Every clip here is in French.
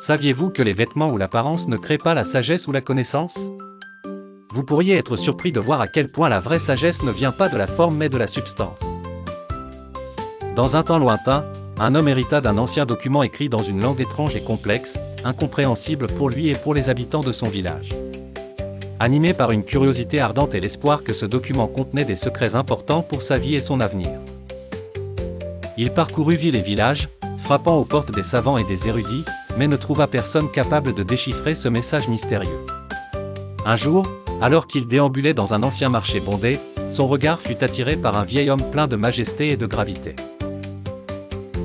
Saviez-vous que les vêtements ou l'apparence ne créent pas la sagesse ou la connaissance? Vous pourriez être surpris de voir à quel point la vraie sagesse ne vient pas de la forme mais de la substance. Dans un temps lointain, un homme hérita d'un ancien document écrit dans une langue étrange et complexe, incompréhensible pour lui et pour les habitants de son village. Animé par une curiosité ardente et l'espoir que ce document contenait des secrets importants pour sa vie et son avenir. Il parcourut ville et village, frappant aux portes des savants et des érudits, mais ne trouva personne capable de déchiffrer ce message mystérieux. Un jour, alors qu'il déambulait dans un ancien marché bondé, son regard fut attiré par un vieil homme plein de majesté et de gravité.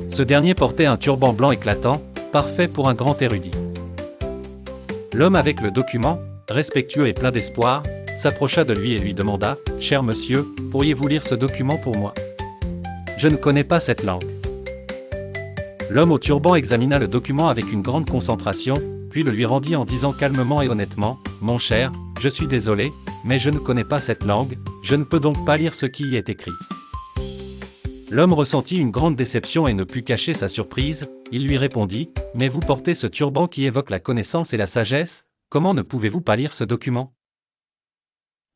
Ce dernier portait un turban blanc éclatant, parfait pour un grand érudit. L'homme avec le document, respectueux et plein d'espoir, s'approcha de lui et lui demanda « Cher monsieur, pourriez-vous lire ce document pour moi? Je ne connais pas cette langue. » L'homme au turban examina le document avec une grande concentration, puis le lui rendit en disant calmement et honnêtement « Mon cher, je suis désolé, mais je ne connais pas cette langue, je ne peux donc pas lire ce qui y est écrit. » L'homme ressentit une grande déception et ne put cacher sa surprise. Il lui répondit « Mais vous portez ce turban qui évoque la connaissance et la sagesse, comment ne pouvez-vous pas lire ce document ?»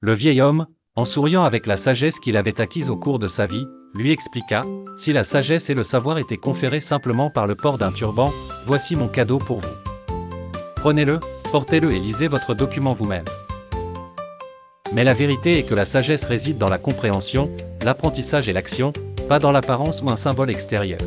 Le vieil homme, en souriant avec la sagesse qu'il avait acquise au cours de sa vie, lui expliqua « Si la sagesse et le savoir étaient conférés simplement par le port d'un turban, voici mon cadeau pour vous. Prenez-le, portez-le et lisez votre document vous-même. » Mais la vérité est que la sagesse réside dans la compréhension, l'apprentissage et l'action, pas dans l'apparence ou un symbole extérieur.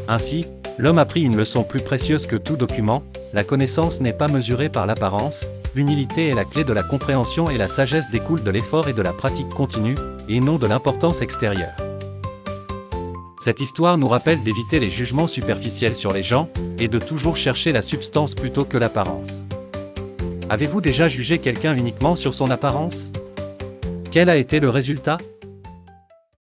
Ainsi, l'homme apprit une leçon plus précieuse que tout document, la connaissance n'est pas mesurée par l'apparence, l'humilité est la clé de la compréhension et la sagesse découle de l'effort et de la pratique continue, et non de l'importance extérieure. Cette histoire nous rappelle d'éviter les jugements superficiels sur les gens, et de toujours chercher la substance plutôt que l'apparence. Avez-vous déjà jugé quelqu'un uniquement sur son apparence? Quel a été le résultat?